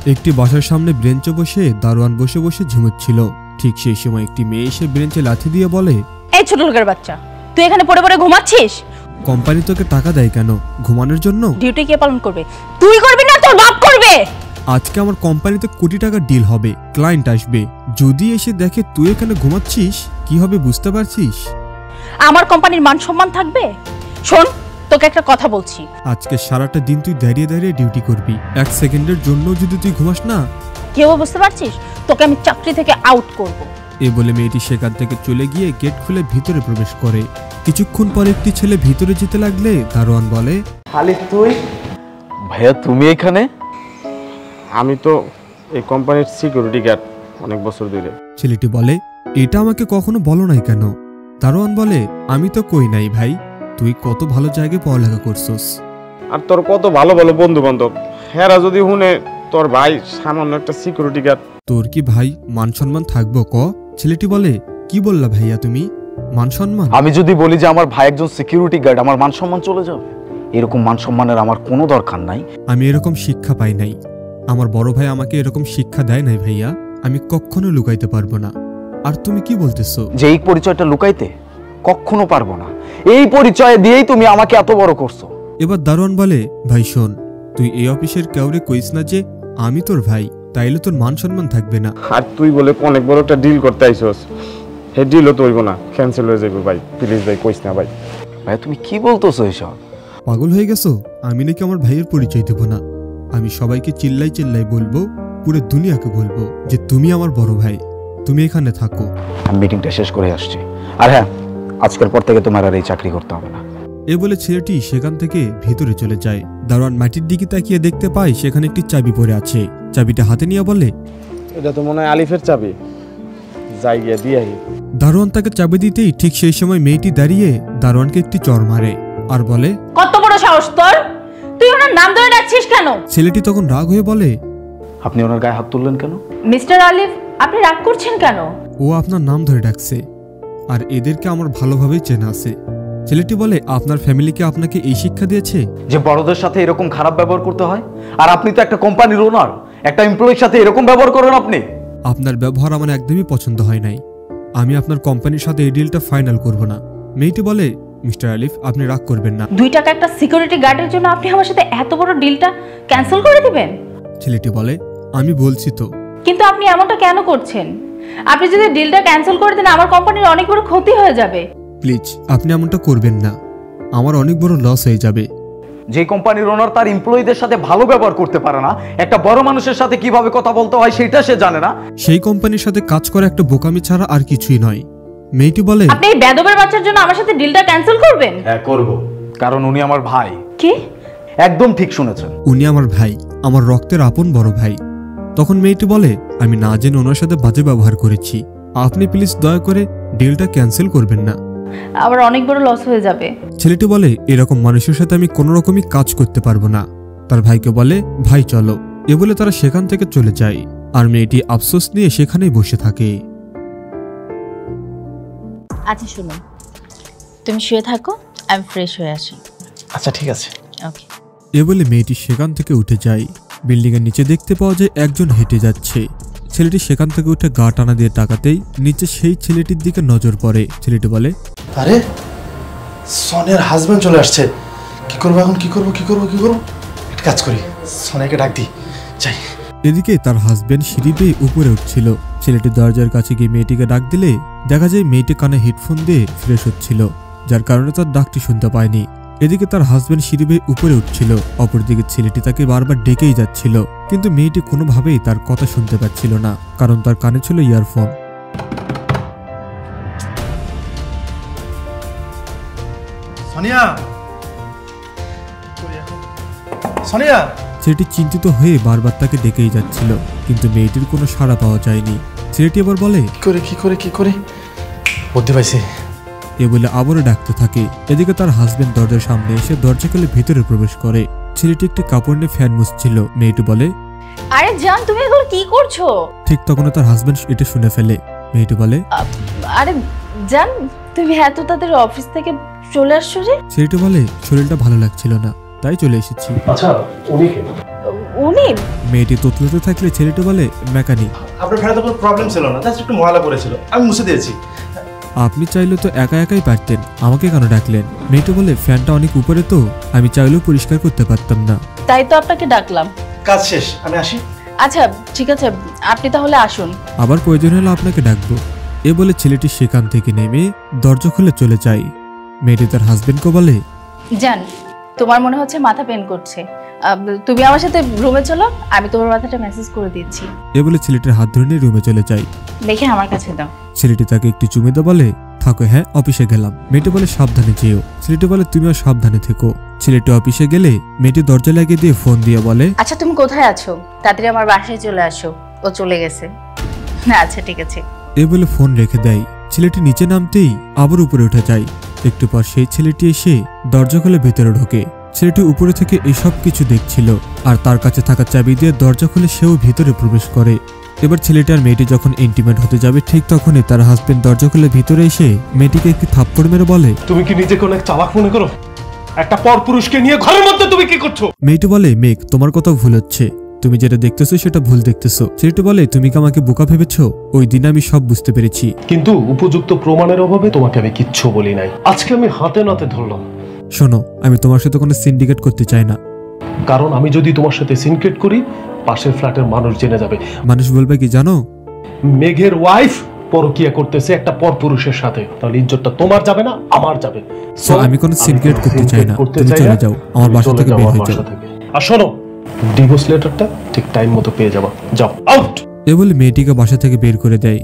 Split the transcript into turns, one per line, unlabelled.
একটি বাসার সামনে বেঞ্চে বসে দারোয়ান বসে বসে ঝিমুচ্ছিল। ঠিক সেই সময় একটি মেয়ে এসে বেঞ্চে লাথি দিয়ে বলে,
এই ছোট লোকের বাচ্চা, তুই এখানে পড়ে পড়ে ঘুমাচ্ছিস?
কোম্পানি তোকে টাকা দেয় কেন? ঘুমানোর জন্য?
ডিউটি কে পালন করবে? তুই করবি না তোর বাপ করবে?
আজকে আমার কোম্পানিতে কোটি টাকার ডিল হবে, ক্লায়েন্ট আসবে, যদি এসে দেখে তুই এখানে ঘুমাচ্ছিস কি হবে বুঝতে পারছিস?
আমার কোম্পানির মান সম্মান থাকবে? শোন, তোকে একটা কথা বলছি,
আজকে সারাটা দিন তুই দাঁড়িয়ে দাঁড়িয়ে ডিউটি করবি, এক সেকেন্ডের জন্য যদি তুই ঘুমাস না,
কেউ বুঝতে পারছিস, তোকে আমি চাকরি থেকে আউট করব।
এই বলে মেয়েটি সেখান থেকে চলে গিয়ে গেট খুলে ভিতরে প্রবেশ করে। কিছুক্ষণ পর একটি ছেলে ভিতরে যেতে লাগলে দারোয়ান বলে,
আলিফ তুই?
ভাইয়া তুমি এখানে?
আমি তো এই কোম্পানির সিকিউরিটি গার্ড অনেক বছর ধরে।
ছেলেটি বলে, এটা আমাকে কখনো বলো নাই কেন? দারোয়ান বলে, আমি তো কই নাই ভাই, তুই কত ভালো জায়গায় পড়ালেখা করছস,
আর তোর কত ভালো ভালো বন্ধু বান্ধব, হেরা যদি শুনে তোর ভাই সামান্য একটা সিকিউরিটি গার্ড।
তোর কি ভাই মান সম্মান থাকবো ক? ছেলেটি বলে, কি বললা ভাইয়া তুমি? মান সম্মান?
আমি যদি বলি যে আমার ভাই একজন সিকিউরিটি গার্ড, আমার মান সম্মান চলে যাবে? এরকম মান সম্মানের আমার কোনো দরকার নাই।
আমি এরকম শিক্ষা পাই নাই, আমার বড় ভাই আমাকে এরকম শিক্ষা দেয় নাই ভাইয়া, আমি কখনো লুকাইতে পারবো না। আর তুমি কি বলতেছো?
যে এই পরিচয়টা লুকাইতে কখনো পারবো না, এই পরিচয় দিয়েই তুমি আমাকে এত বড় করছো।
এবার দারোয়ান বলে, ভাই শোন, তুই এই অফিসের কাউরে কইস না যে আমি তোর ভাই, তাইলে তোর মান সম্মান থাকবে না।
আর তুই বলে অনেক বড় একটা ডিল করতে আইছস, হে ডিলও তো হইব না, ক্যান্সেল হয়ে যাবে ভাই, প্লিজ ভাই কইস না ভাই।
ভাই তুমি কি বলতেছো এসব?
পাগল হয়ে গেছো? আমি নাকি আমার ভাইয়ের পরিচয় দেব না? আমি সবাইকে চিল্লাই চিল্লাই বলবো, পুরো দুনিয়াকে বলবো যে তুমি আমার বড় ভাই, তুমি এখানে থাকো।
আমি মিটিংটা শেষ করে আসছি, আর হ্যাঁ, আজকের পর থেকে তোমার আর এই চাকরি করতে হবে না।
এ বলে ছেলেটি সেখান থেকে ভিতরে চলে যায়। দারোয়ান মাটির দিকে তাকিয়ে দেখতে পায় সেখানে একটি চাবি পড়ে আছে। চাবিটা হাতে নিয়ে বলে,
এটা তো মনে হয় আলিফের চাবি, যাই গিয়ে দিয়ে।
দারোয়ান তাকে চাবি দিতেই ঠিক সেই সময় মেয়েটি দাঁড়িয়ে দারোয়ানকে একটি চড় মারে আর বলে,
কত বড় সাহস তোর, তুই ওনার নাম ধরে ডাকছিস কেন?
ছেলেটি তখন রাগ হয়ে বলে,
আপনি ওনার গায়ে হাত তুললেন কেন?
মিস্টার আলিফ, আপনি রাগ করছেন কেন?
ও আপনার নাম ধরে ডাকছে, আর এদেরকে আমার ভালোভাবেই চেনা আছে। ছেলেটি বলে, আপনার ফ্যামিলিকে আপনাকে এই শিক্ষা দিয়েছে
যে বড়দের সাথে এরকম খারাপ ব্যবহার করতে হয়? আর আপনি তো একটা কোম্পানির ওনার, একটা এমপ্লয়ির সাথে এরকম ব্যবহার করেন আপনি?
আপনার ব্যবহার আমার একদমই পছন্দ হয় নাই, আমি আপনার কোম্পানির সাথে এই ডিলটা ফাইনাল করব না। মেয়েটি বলে, মিস্টার আলিফ আপনি রাগ করবেন না,
2 টাকা একটা সিকিউরিটি গার্ডের জন্য আপনি আমার সাথে এত বড় ডিলটা ক্যান্সেল করে দিবেন?
ছেলেটি বলে, আমি বলছি তো।
কিন্তু আপনি এমনটা কেন করছেন? আপনি যদি ডিলটা ক্যান্সেল করে দেন আমার কোম্পানির অনেক বড় ক্ষতি হয়ে যাবে।
প্লিজ আপনি এমনটা করবেন না, আমার অনেক বড় লস হয়ে যাবে।
যে কোম্পানির ওনার তার এমপ্লয়ীদের সাথে ভালো ব্যবহার করতে পারে না, একটা বড় মানুষের সাথে কিভাবে কথা বলতে হয় সেটা সে জানে না,
সেই কোম্পানির সাথে কাজ করা একটা বোকামি ছাড়া আর কিছুই নয়। মেয়েটি বলে,
আপনি এই বেদবের বাচ্চার জন্য আমার সাথে ডিলটা ক্যান্সেল করবেন?
হ্যাঁ করব, কারণ উনি আমার ভাই।
কি?
একদম ঠিক শুনেছেন,
উনি আমার ভাই, আমার রক্তের আপন বড় ভাই। তখন মেয়েটি বলে, আমি না জেনে ওনার সাথে বাজে ব্যবহার করেছি, আপনি প্লিজ দয়া করে ডিলটা ক্যান্সেল করবেন না,
আবার অনেক বড় লস হয়ে যাবে।
ছেলেটি বলে, এরকম মানুষের সাথে আমি কোনো রকমই কাজ করতে পারবো না। তার ভাইকে বলে, ভাই চলো। এ বলে তারা সেখান থেকে চলে যায়, আর মেয়েটি আফসোস নিয়ে সেখানেই বসে থাকে।
আচ্ছা শুনো, তুমি শুয়ে থাকো, আমি ফ্রেশ হয়ে আসি।
আচ্ছা ঠিক আছে।
ওকে।
এ বলে মেয়েটি সেখান থেকে উঠে যায়। বিল্ডিং এর নিচে দেখতে পাওয়া যায় একজন হেঁটে যাচ্ছে। ছেলেটি সেখান থেকে উঠে গা টানা দিয়ে তাকাতেই নিচে সেই ছেলেটির দিকে নজর পড়ে। ছেলেটি বলে,
আরে সনের হাজবেন্ড চলে আসছে, কি করবো এখন? কি করবো? একটা কাজ করি, সনিয়াকে ডাক দিই, যাই।
এদিকে তার হাজবেন্ড সিঁড়ি বেয়ে উপরে উঠছিল। ছেলেটি দরজার কাছে গিয়ে মেয়েটিকে ডাক দিলে দেখা যায় মেয়েটি কানে হেডফোন দিয়ে ফ্রেশ হচ্ছিল, যার কারণে তার ডাকটি শুনতে পায়নি। এদিকে তার হাজবেন্ড সিঁড়ি বেয়ে উপরে উঠছিল, অপরদিকে ছেলেটি তাকে বারবার ডেকেই যাচ্ছিল, কিন্তু মেয়েটি কোনোভাবেই তার কথা শুনতে পাচ্ছিল না, কারণ তার কানে ছিল ইয়ারফোন।
সোনিয়া, সোনিয়া।
ছেলেটি চিন্তিত হয়ে বারবার তাকে ডেকেই যাচ্ছিল, কিন্তু মেয়েটির কোনো সাড়া পাওয়া যায়নি। ছেলেটি আবার বলে,
কি করে বুদ্ধি পাইছি।
এ বলে আবারও ডাকতে থাকে। এদিকে তার হাজবেন্ড দরজার সামনে এসে দরজা খুলে ভিতরে প্রবেশ করে। ছেলেটি একটি কাপড় নিয়ে ফ্যান মুছছিল। মেয়েটি বলে,
আরে জান, তুমি এগুলো কি করছো?
ঠিক তখন তার হাজবেন্ড এটা শুনে ফেলে। মেয়েটি বলে,
আরে জান, তুমি এত তাদের অফিস থেকে চলে আসছো যে?
ছেলেটি বলে, শরীরটা ভালো লাগছিল না, তাই চলে এসেছি।
আচ্ছা উনি কে?
উনি?
মেয়েটি তোতলাতে থাকলে ছেলেটি বলে, মেকানিক।
আপনার ফ্যানে তো কোনো প্রবলেম ছিল না, জাস্ট একটু ময়লা পড়েছিল, আমি মুছে দিয়েছি।
আপনি চাইলে তো একা একাই পারতেন, আমাকে কেন ডাকলেন? মেয়েটি বলে, ফ্যানটা অনেক উপরে তো, আমি চাইলেও পরিষ্কার করতে পারতাম না।
তাই তো আপনাকে ডাকলাম।
কাজ শেষ, আমি আসি।
আচ্ছা ঠিক আছে, আপনি তাহলে আসুন।
আবার প্রয়োজন হলে আপনাকে ডাকবো। এ বলে ছেলেটি সেখান থেকে নেমে দরজা খুলে চলে যায়। মেয়েটি তার হাজবেন্ডকে বলে,
জান, তোমার মনে হচ্ছে মাথা পেন করছে, তুমি আমার সাথে রুমে চলো, আমি তোমার মাথাটা মেসেজ করে দিচ্ছি।
এ বলে ছেলেটির হাত ধরে নিয়ে রুমে চলে যায়।
দেখে আমার কাছে দাও।
ছেলেটি তাকে একটু চুমে দিয়ে বলে, থাকো, হ্যাঁ অফিসে গেলাম। মেয়েটি বলে, সাবধানে যেও। ছেলেটি বলে, তুমিও সাবধানে থেকো। ছেলেটি অফিসে গেলে মেয়েটি দরজা লাগিয়ে দিয়ে ফোন দিয়ে বলে,
আচ্ছা তুমি কোথায় আছো? তাড়াতাড়ি আমার বাসায় চলে আসো। ও চলে গেছে। আচ্ছা ঠিক আছে।
এ বলে ফোন রেখে দেয়। ছেলেটি নিচে নামতেই আবার উপরে উঠে যায়। একটু পর সেই ছেলেটি এসে দরজা খুলে ভেতরে ঢোকে। ছেলেটি উপরে থেকে এসব কিছু দেখছিল, আর তার কাছে থাকা চাবি দিয়ে দরজা খুলে সেও ভিতরে প্রবেশ করে। এবার ছেলেটি আর মেয়েটি যখন ইন্টিমেট হতে যাবে, ঠিক তখনই তার হাজবেন্ড দরজা খুলে ভিতরে এসে মেয়েটিকে একটি থাপ্পড় মেরে বলে,
তুমি কি নিজেকে অনেক চালাক মনে করো? একটা পরপুরুষকে নিয়ে ঘরের মধ্যে তুমি কি করছো?
মেয়েটি বলে, মেঘ, তোমার কথা ভুল হচ্ছে, তুমি যেটা দেখতেছো সেটা ভুল দেখতেছো। ছেলেটি বলে, তুমি কি আমাকে বোকা ভেবেছো? ওই দিন আমি সব বুঝতে পেরেছি,
কিন্তু উপযুক্ত প্রমাণের অভাবে তোমাকে আমি কিচ্ছু বলি নাই। আজকে আমি হাতে নাতে ধরলাম।
শোনো, আমি তোমার সাথে কোনো সিন্ডিকেট করতে চাই না,
কারণ আমি যদি তোমার সাথে সিনক্রেট করি, পাশের ফ্ল্যাটের মানুষ জেনে যাবে।
মানুষ বলবে কি জানো?
মেঘের ওয়াইফ পরকিয়া করতেছে একটা পরপুরুষের সাথে, তাহলে ইজ্জতটা তোমার যাবে না, আমার যাবে।
সো আমি কোনো সিনক্রেট করতে চাই না, তুমি চলে যাও, আমার বাসা থেকে বের হয়ে যাও।
আর শোনো, ডিভোর্স লেটারটা ঠিক টাইম মতো পেয়ে যাবা, যাও আউট।
এ বলে মেয়েটিকে বাসা থেকে বের করে দেয়।